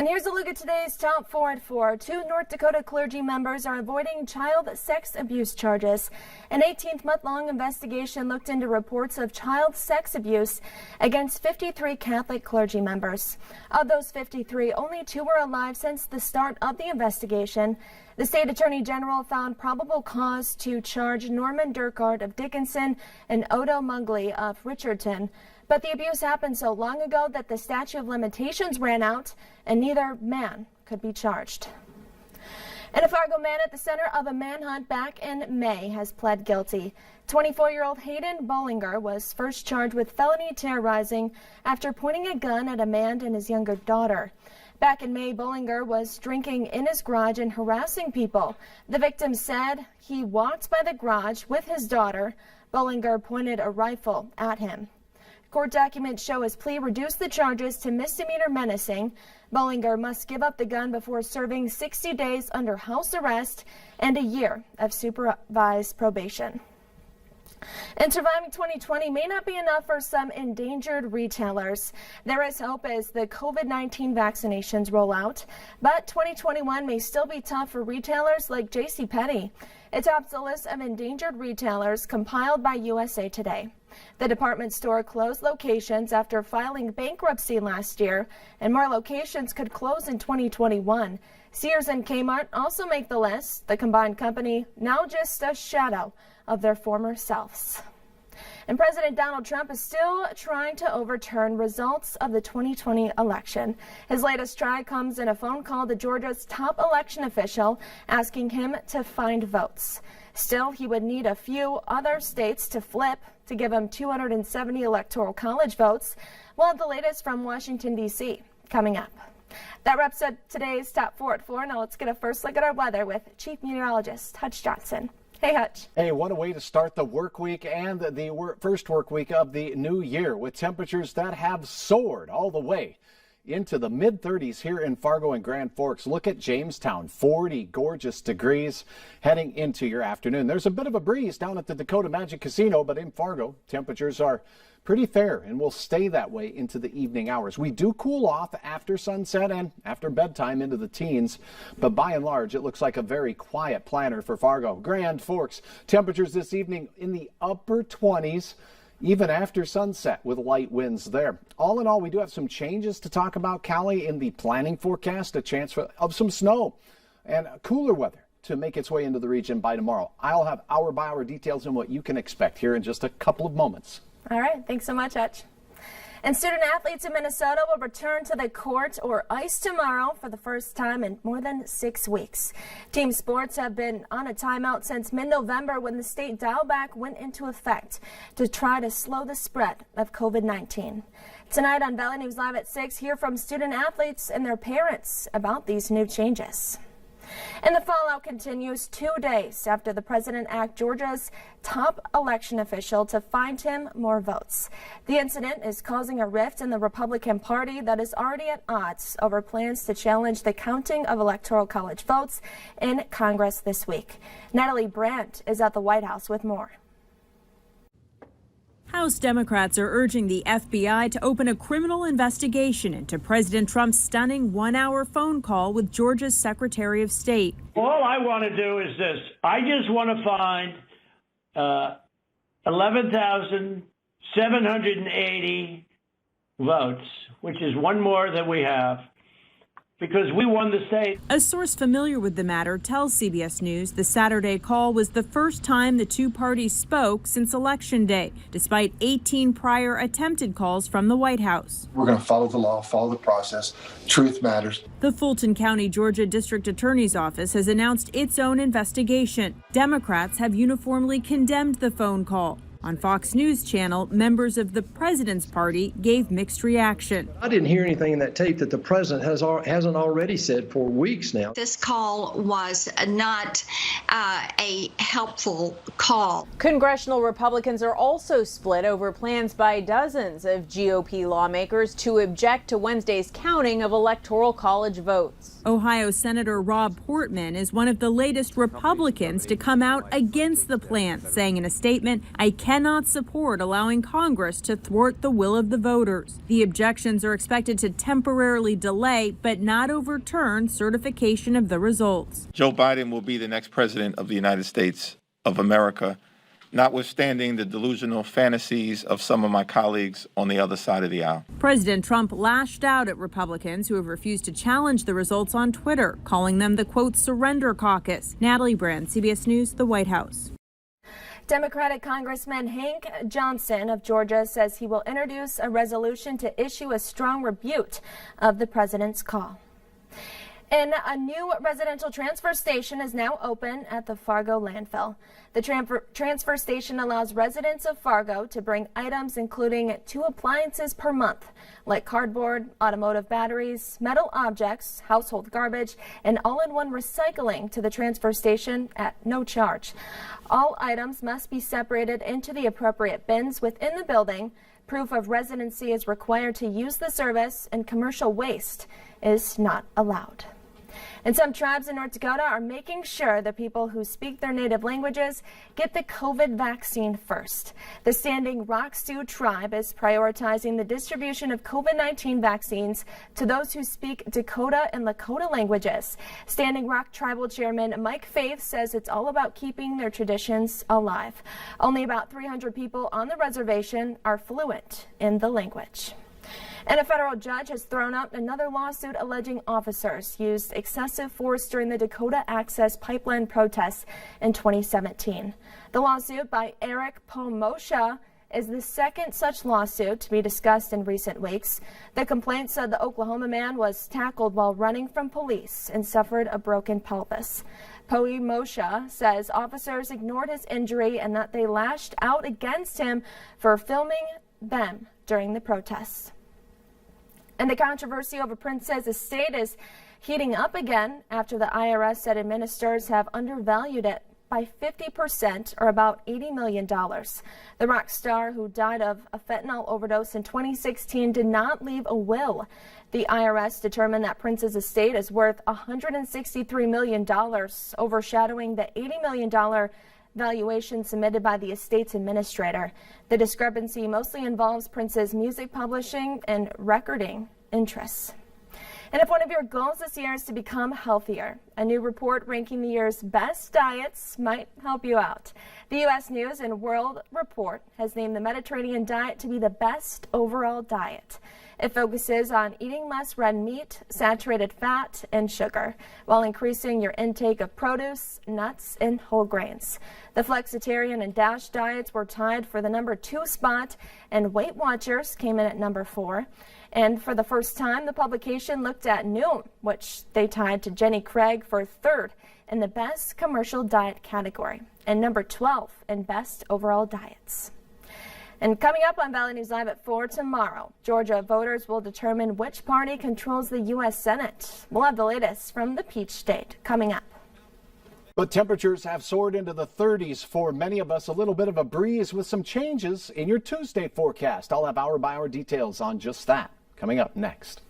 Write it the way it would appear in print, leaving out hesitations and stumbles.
And here's a look at today's top 4 at 4. 2 North Dakota clergy members are avoiding child sex abuse charges. An 18-month-long investigation looked into reports of child sex abuse against 53 Catholic clergy members. Of those 53, only 2 were alive since the start of the investigation. The state attorney general found probable cause to charge Norman Durkart of Dickinson and Odo Mungley of Richardson. But the abuse happened so long ago that the statute of limitations ran out and neither man could be charged. And a Fargo man at the center of a manhunt back in May has pled guilty. 24-year-old Hayden Bollinger was first charged with felony terrorizing after pointing a gun at a man and his younger daughter. Back in May, Bollinger was drinking in his garage and harassing people. The victim said he walked by the garage with his daughter. Bollinger pointed a rifle at him. Court documents show his plea reduced the charges to misdemeanor menacing. Bollinger must give up the gun before serving 60 days under house arrest and a year of supervised probation. And surviving 2020 may not be enough for some endangered retailers. There is hope as the COVID-19 vaccinations roll out, but 2021 may still be tough for retailers like JCPenney. It tops a list of endangered retailers compiled by USA Today. The department store closed locations after filing bankruptcy last year, and more locations could close in 2021. Sears and Kmart also make the list. The combined company now just a shadow of their former selves. And President Donald Trump is still trying to overturn results of the 2020 election. His latest try comes in a phone call to Georgia's top election official asking him to find votes. Still, he would need a few other states to flip to give him 270 electoral college votes. We'll have the latest from Washington, D.C. coming up. That wraps up today's top 4 at 4. Now let's get a first look at our weather with Chief Meteorologist Hutch Johnson. Hey, Hutch. Hey, what a way to start the work week and the first work week of the new year with temperatures that have soared all the way into the mid-30s here in Fargo and Grand Forks. Look at Jamestown, 40 gorgeous degrees heading into your afternoon. There's a bit of a breeze down at the Dakota Magic Casino, but in Fargo, temperatures are pretty fair and will stay that way into the evening hours. We do cool off after sunset and after bedtime into the teens, but by and large, it looks like a very quiet planner for Fargo. Grand Forks, temperatures this evening in the upper 20s. Even after sunset with light winds there. All in all, we do have some changes to talk about, Callie, in the planning forecast, a chance of some snow and cooler weather to make its way into the region by tomorrow. I'll have hour-by-hour details on what you can expect here in just a couple of moments. All right, thanks so much, Hutch. And student athletes in Minnesota will return to the court or ice tomorrow for the first time in more than 6 weeks. Team sports have been on a timeout since mid-November when the state dial back went into effect to try to slow the spread of COVID-19. Tonight on Valley News Live at 6, hear from student athletes and their parents about these new changes. And the fallout continues 2 days after the president asked Georgia's top election official to find him more votes. The incident is causing a rift in the Republican Party that is already at odds over plans to challenge the counting of electoral college votes in Congress this week. Natalie Brandt is at the White House with more. House Democrats are urging the FBI to open a criminal investigation into President Trump's stunning one-hour phone call with Georgia's Secretary of State. All I want to do is this. I just want to find 11,780 votes, which is one more than we have, because we won the state. A source familiar with the matter tells CBS News the Saturday call was the first time the two parties spoke since Election Day, despite 18 prior attempted calls from the White House. We're going to follow the law, follow the process. Truth matters. The Fulton County, Georgia District Attorney's Office has announced its own investigation. Democrats have uniformly condemned the phone call. On Fox News Channel, members of the president's party gave mixed reaction. I didn't hear anything in that tape that the president hasn't already said for weeks now. This call was not a helpful call. Congressional Republicans are also split over plans by dozens of GOP lawmakers to object to Wednesday's counting of electoral college votes. Ohio Senator Rob Portman is one of the latest Republicans to come out against the plan, saying in a statement, "I cannot support allowing Congress to thwart the will of the voters. The objections are expected to temporarily delay but not overturn certification of the results. Joe Biden will be the next president of the United States of America, notwithstanding the delusional fantasies of some of my colleagues on the other side of the aisle. President Trump lashed out at Republicans who have refused to challenge the results on Twitter, calling them the, quote, surrender caucus. Natalie Brand, CBS News, the White House. Democratic Congressman Hank Johnson of Georgia says he will introduce a resolution to issue a strong rebuke of the president's call. And a new residential transfer station is now open at the Fargo landfill. The transfer station allows residents of Fargo to bring items including 2 appliances per month, like cardboard, automotive batteries, metal objects, household garbage, and all-in-one recycling to the transfer station at no charge. All items must be separated into the appropriate bins within the building. Proof of residency is required to use the service, and commercial waste is not allowed. And some tribes in North Dakota are making sure the people who speak their native languages get the COVID vaccine first. The Standing Rock Sioux tribe is prioritizing the distribution of COVID-19 vaccines to those who speak Dakota and Lakota languages. Standing Rock Tribal Chairman Mike Faith says it's all about keeping their traditions alive. Only about 300 people on the reservation are fluent in the language. And a federal judge has thrown out another lawsuit alleging officers used excessive force during the Dakota Access Pipeline protests in 2017. The lawsuit by Eric Pomosha is the second such lawsuit to be discussed in recent weeks. The complaint said the Oklahoma man was tackled while running from police and suffered a broken pelvis. Pomosha says officers ignored his injury and that they lashed out against him for filming them during the protests. And the controversy over Prince's estate is heating up again after the IRS said administrators have undervalued it by 50%, or about $80 million. The rock star, who died of a fentanyl overdose in 2016, did not leave a will. The IRS determined that Prince's estate is worth $163 million, overshadowing the $80 million valuation submitted by the estate's administrator. The discrepancy mostly involves Prince's music publishing and recording interests. And if one of your goals this year is to become healthier, a new report ranking the year's best diets might help you out. The U.S. News and World Report has named the Mediterranean diet to be the best overall diet. It focuses on eating less red meat, saturated fat, and sugar, while increasing your intake of produce, nuts, and whole grains. The Flexitarian and DASH diets were tied for the number 2 spot, and Weight Watchers came in at number 4. And for the first time, the publication looked at Noom, which they tied to Jenny Craig for 3rd in the best commercial diet category, and number 12 in best overall diets. And coming up on Valley News Live at 4 tomorrow, Georgia voters will determine which party controls the U.S. Senate. We'll have the latest from the Peach State coming up. But temperatures have soared into the 30s for many of us. A little bit of a breeze with some changes in your Tuesday forecast. I'll have hour-by-hour details on just that coming up next.